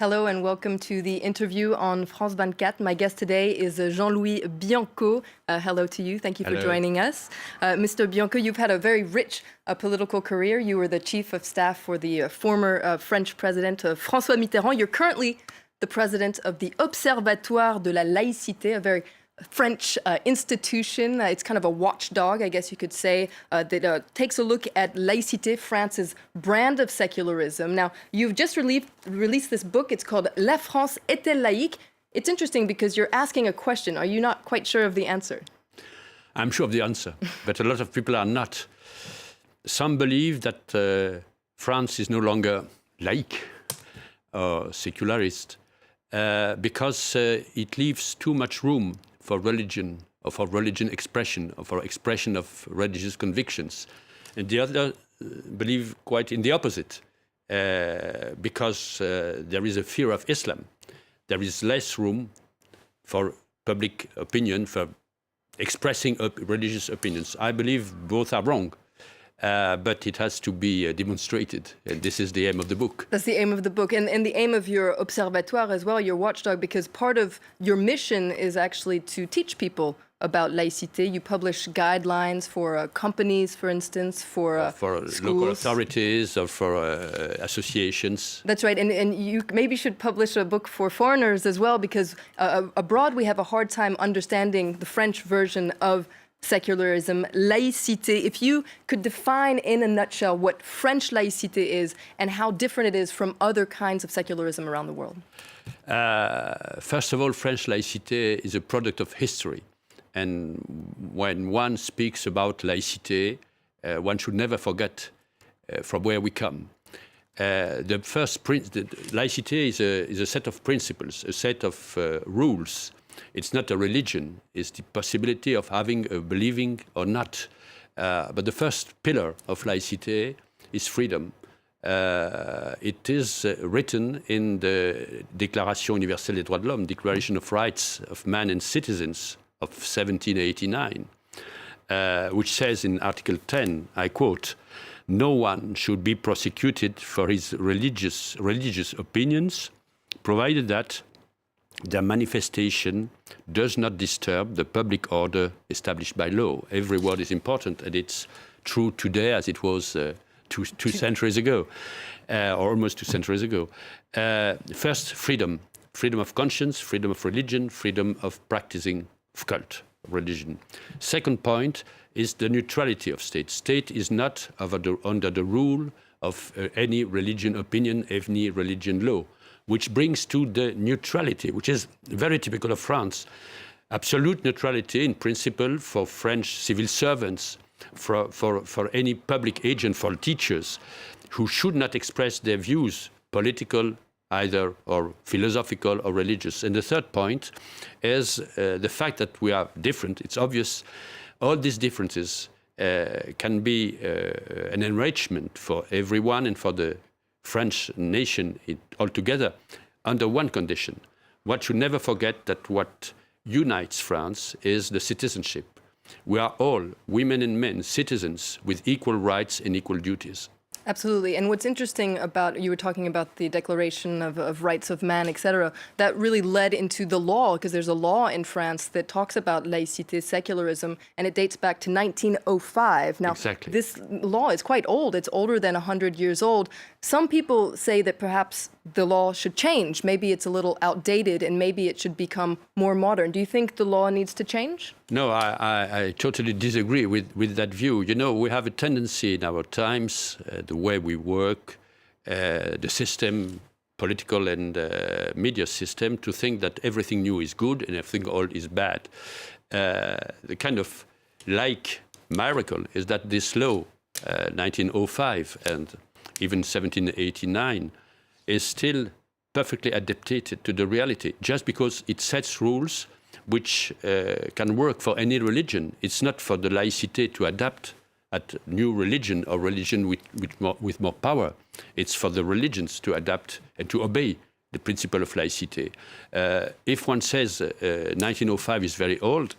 Hello and welcome to the interview on France 24. My guest today is Jean-Louis Bianco. Hello to you. Thank you for joining us. Mr. Bianco, you've had a very rich political career. You were the chief of staff for the former French president François Mitterrand. You're currently the president of the Observatoire de la Laïcité, a very French institution. It's kind of a watchdog, I guess you could say, that takes a look at laïcité, France's brand of secularism. Now, you've just released this book. It's called La France est-elle laïque? It's interesting because you're asking a question. Are you not quite sure of the answer? I'm sure of the answer, but a lot of people are not. Some believe that France is no longer laïque or secularist because it leaves too much room for religion, or for religion expression, or for expression of religious convictions. And the other believe quite in the opposite, because there is a fear of Islam. There is less room for public opinion, for expressing religious opinions. I believe both are wrong. But it has to be demonstrated, and this is the aim of the book. That's the aim of the book, and the aim of your observatoire as well, your watchdog, because part of your mission is actually to teach people about laïcité. You publish guidelines for companies, for instance, for schools. Local authorities or for associations. That's right, and you maybe should publish a book for foreigners as well, because abroad we have a hard time understanding the French version of secularism, laïcité. If you could define in a nutshell what French laïcité is and how different it is from other kinds of secularism around the world. First of all, French laïcité is a product of history. And when one speaks about laïcité, one should never forget from where we come. The laïcité is a set of principles, a set of rules. It's not a religion. It's the possibility of having a believing or not. But the first pillar of laïcité is freedom. It is written in the Déclaration universelle des droits de l'homme, Declaration of Rights of Man and Citizens of 1789, which says in Article 10, I quote, "No one should be prosecuted for his religious opinions, provided that their manifestation does not disturb the public order established by law." Every word is important, and it's true today as it was two centuries ago, or almost 2 centuries ago. First, freedom. Freedom of conscience, freedom of religion, freedom of practicing of cult, religion. Second point is the neutrality of state. State is not under the rule of any religion opinion, any religion law, which brings to the neutrality, which is very typical of France. Absolute neutrality in principle for French civil servants, for any public agent, for teachers, who should not express their views, political either, or philosophical or religious. And the third point is the fact that we are different. It's obvious all these differences can be an enrichment for everyone and for the French nation altogether, under one condition. One should never forget that what unites France is the citizenship. We are all, women and men, citizens with equal rights and equal duties. Absolutely. And what's interesting about, you were talking about the Declaration of Rights of Man, etc., that really led into the law, because there's a law in France that talks about laïcité, secularism, and it dates back to 1905. Now, exactly. This law is quite old. It's older than 100 years old. Some people say that perhaps the law should change. Maybe it's a little outdated and maybe it should become more modern. Do you think the law needs to change? No, I totally disagree with that view. You know, we have a tendency in our times, the way we work, the system, political and media system, to think that everything new is good and everything old is bad. The kind of miracle is that this law, 1905 and even 1789, is still perfectly adapted to the reality, just because it sets rules which can work for any religion. It's not for the laïcité to adapt at new religion or religion with more power. It's for the religions to adapt and to obey the principle of laïcité. If one says 1905 is very old,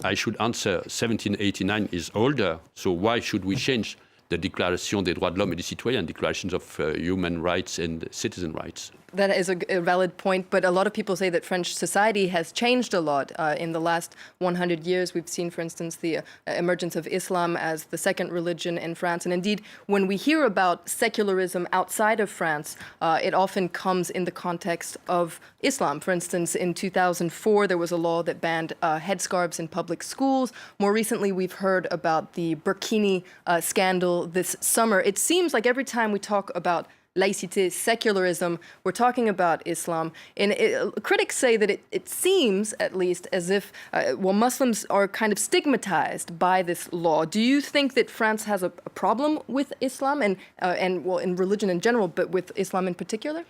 I should answer 1789 is older, so why should we change the Déclaration des droits de l'homme et des citoyens, declarations of human rights and citizen rights? That is a valid point, but a lot of people say that French society has changed a lot in the last 100 years. We've seen, for instance, the emergence of Islam as the second religion in France. And indeed, when we hear about secularism outside of France, it often comes in the context of Islam. For instance, in 2004, there was a law that banned headscarves in public schools. More recently, we've heard about the burkini scandal this summer. It seems like every time we talk about laïcité, secularism, we're talking about Islam. And critics say that it seems, at least, as if, Muslims are kind of stigmatized by this law. Do you think that France has a problem with Islam and in religion in general, but with Islam in particular?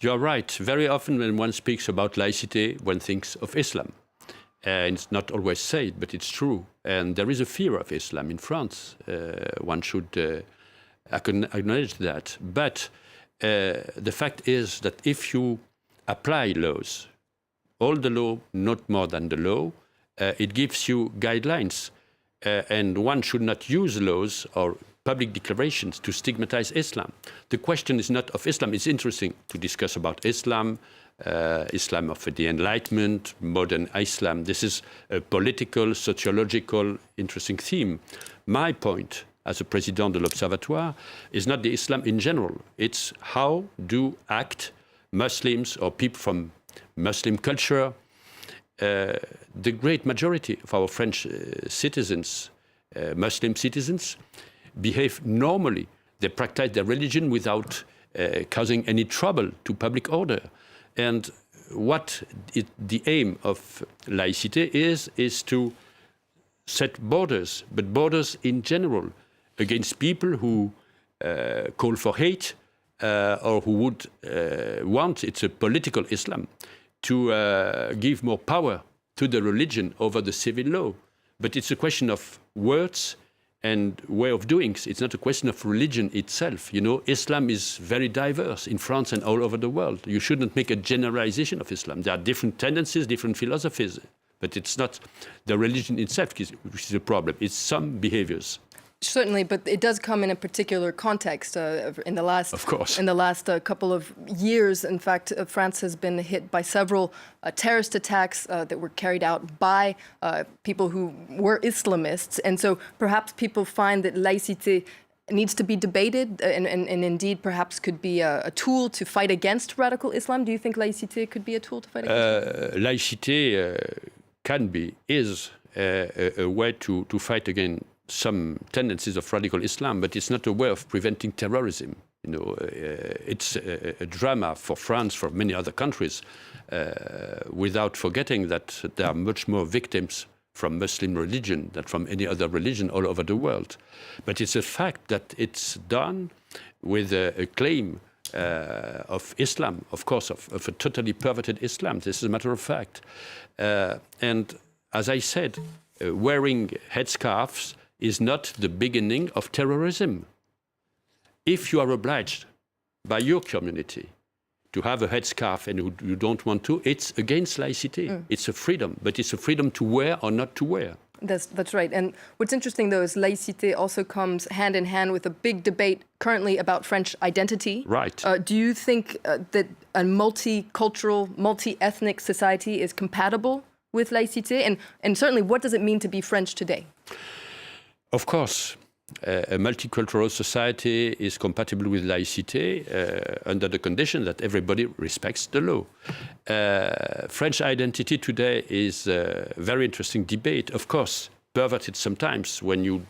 You're right. Very often when one speaks about laïcité, one thinks of Islam. And it's not always said, but it's true. And there is a fear of Islam in France. One should acknowledge that. But the fact is that if you apply laws, all the law, not more than the law, it gives you guidelines. And one should not use laws or public declarations to stigmatize Islam. The question is not of Islam. It's interesting to discuss about Islam, Islam of the Enlightenment, modern Islam. This is a political, sociological, interesting theme. My point as a president de l'Observatoire is not the Islam in general. It's how do act Muslims or people from Muslim culture. The great majority of our French citizens, Muslim citizens, behave normally. They practice their religion without causing any trouble to public order. And what the aim of laïcité is to set borders, but borders in general, against people who call for hate or who would want, it's a political Islam, to give more power to the religion over the civil law. But it's a question of words and way of doing. It's not a question of religion itself. You know, Islam is very diverse in France and all over the world. You shouldn't make a generalization of Islam. There are different tendencies, different philosophies, but it's not the religion itself which is a problem. It's some behaviors. Certainly, but it does come in a particular context. In the last couple of years, in fact, France has been hit by several terrorist attacks that were carried out by people who were Islamists. And so perhaps people find that laïcité needs to be debated and indeed perhaps could be a tool to fight against radical Islam. Do you think laïcité could be a tool to fight against Islam? Laïcité is a way to fight against some tendencies of radical Islam, but it's not a way of preventing terrorism. You know, it's a drama for France, for many other countries, without forgetting that there are much more victims from Muslim religion than from any other religion all over the world. But it's a fact that it's done with a claim of Islam, of course, of a totally perverted Islam. This is a matter of fact. And as I said, wearing headscarves is not the beginning of terrorism. If you are obliged by your community to have a headscarf and you don't want to, it's against laïcité. It's a freedom, but it's a freedom to wear or not to wear. That's right. And what's interesting, though, is laïcité also comes hand in hand with a big debate currently about French identity. Right. Do you think that a multicultural, multi-ethnic society is compatible with laïcité? And certainly, what does it mean to be French today? Of course, a multicultural society is compatible with laïcité under the condition that everybody respects the law. French identity today is a very interesting debate, of course, perverted sometimes when you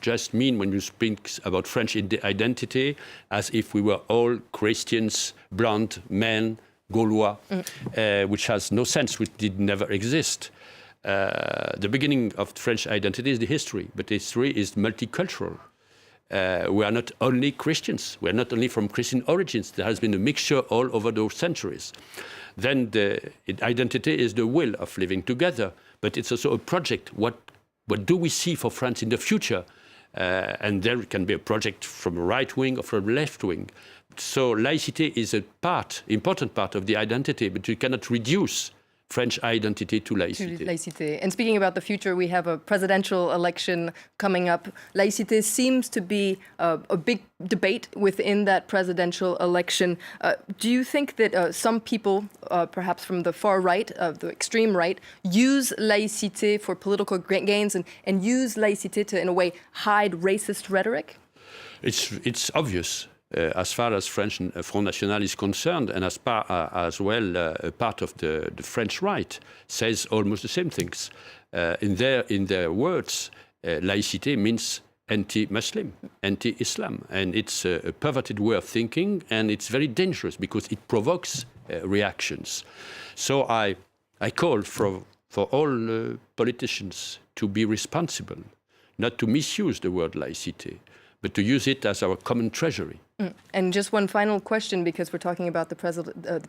speak about French identity as if we were all Christians, blonde men, Gaulois, which has no sense, which did never exist. The beginning of French identity is the history, but history is multicultural. We are not only Christians. We are not only from Christian origins. There has been a mixture all over those centuries. Then the identity is the will of living together, but it's also a project. What do we see for France in the future? And there can be a project from right wing or from left wing. So laïcité is a important part of the identity, but you cannot reduce French identity to laïcité. Laïcité. And speaking about the future, we have a presidential election coming up. Laïcité seems to be a big debate within that presidential election. Do you think that some people, perhaps from the far right, the extreme right, use laïcité for political gains and use laïcité to, in a way, hide racist rhetoric? It's obvious. As far as French Front National is concerned, and as well a part of the French right says almost the same things. In their words, laïcité means anti-Muslim, anti-Islam, and it's a perverted way of thinking, and it's very dangerous because it provokes reactions. So I call for all politicians to be responsible, not to misuse the word laïcité, but to use it as our common treasury. And just one final question, because we're talking about the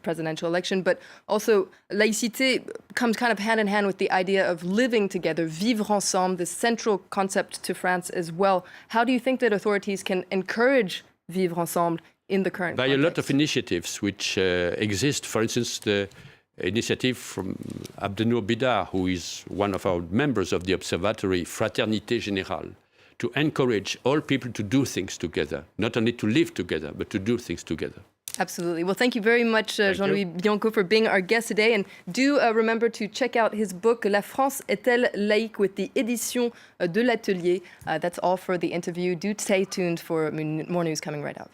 presidential election, but also laïcité comes kind of hand in hand with the idea of living together, vivre ensemble, this central concept to France as well. How do you think that authorities can encourage vivre ensemble in the current context? By a lot of initiatives which exist. For instance, the initiative from Abdenour Bidar, who is one of our members of the observatory Fraternité Générale, to encourage all people to do things together, not only to live together, but to do things together. Absolutely. Well, thank you very much, Jean-Louis Bianco, for being our guest today. And do remember to check out his book, La France est-elle laïque, with the Éditions de l'Atelier. That's all for the interview. Do stay tuned for more news coming right up.